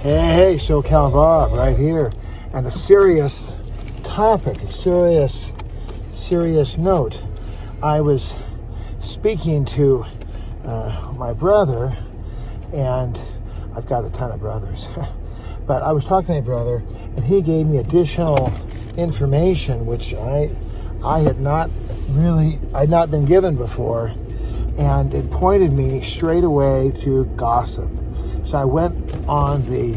Hey, SoCal Bob right here. And a serious topic, a serious note. I was speaking to my brother, and I've got a ton of brothers, but I was talking to my brother, and he gave me additional information which I'd not been given before, and it pointed me straight away to gossip. So I went on the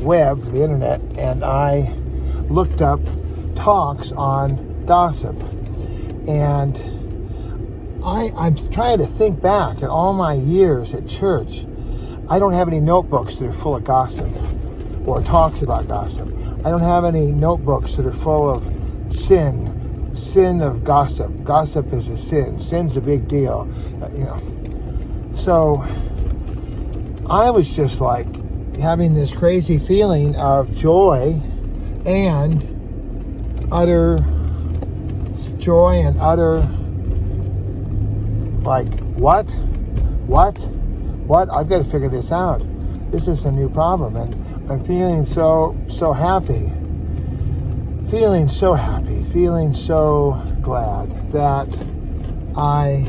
web, the internet, and I looked up talks on gossip. And I'm trying to think back at all my years at church. I don't have any notebooks that are full of gossip or talks about gossip. I don't have any notebooks that are full of sin of gossip. Gossip is a sin. Sin's a big deal, So I was just like having this crazy feeling of joy and utter like, what? I've got to figure this out. This is a new problem, and I'm feeling so happy. Feeling so glad that I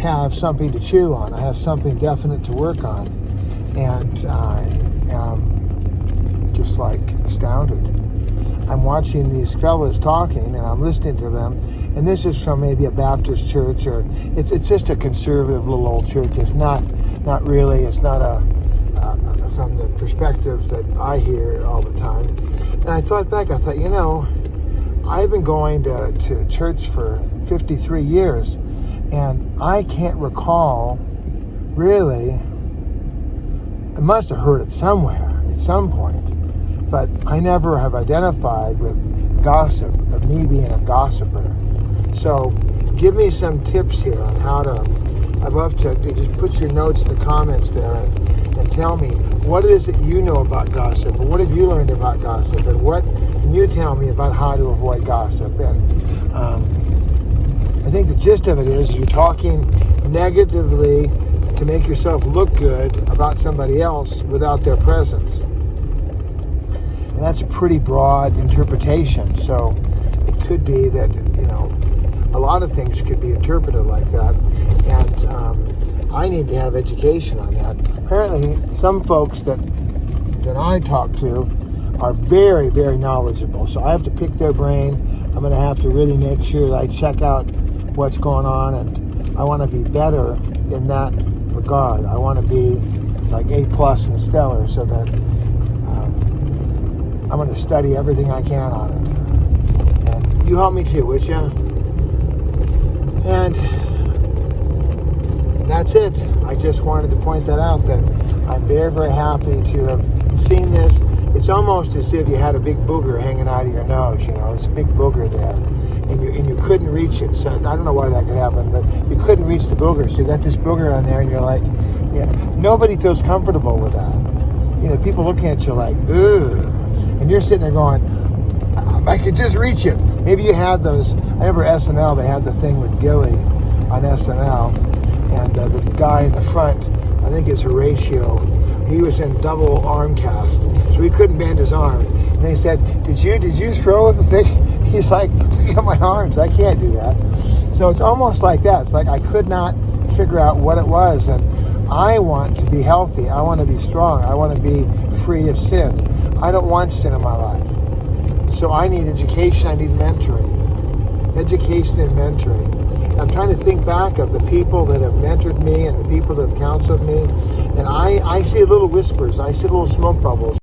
have something to chew on. I have something definite to work on. And I am just like astounded. I'm watching these fellas talking, and I'm listening to them. And this is from maybe a Baptist church, or it's just a conservative little old church. It's not really. It's not from the perspectives that I hear all the time. And I thought back. I thought, I've been going to church for 53 years, and I can't recall really. I must have heard it somewhere at some point, but I never have identified with gossip, of me being a gossiper. So give me some tips here on how to. I'd love to just put your notes in the comments there and tell me what it is that you know about gossip, or what have you learned about gossip, and what can you tell me about how to avoid gossip. And I think the gist of it is you're talking negatively to make yourself look good about somebody else without their presence. And that's a pretty broad interpretation. So it could be that, a lot of things could be interpreted like that. And I need to have education on that. Apparently, some folks that I talk to are very, very knowledgeable. So I have to pick their brain. I'm going to have to really make sure that I check out what's going on, and I want to be better in that regard. I want to be like A+ and stellar, so that I'm going to study everything I can on it. And you help me too, would you? And that's it. I just wanted to point that out, that I'm very, very happy to have seen this. It's almost as if you had a big booger hanging out of your nose, There's a big booger there, and you couldn't reach it. So I don't know why that could happen, but you couldn't reach the booger. So you got this booger on there, and you're like, nobody feels comfortable with that. People looking at you like, ugh. And you're sitting there going, I could just reach it. Maybe you had those. I remember SNL, they had the thing with Gilly on SNL, and the guy in the front, I think it's Horatio, he was in double arm cast, so he couldn't bend his arm. And they said, did you throw the thing? He's like, look at my arms, I can't do that. So it's almost like that. It's like I could not figure out what it was. And I want to be healthy. I want to be strong. I want to be free of sin. I don't want sin in my life. So I need education. I need mentoring. Education and mentoring. And I'm trying to think back of the people that have mentored me and the people that have counseled me. And I see little whispers. I see little smoke bubbles.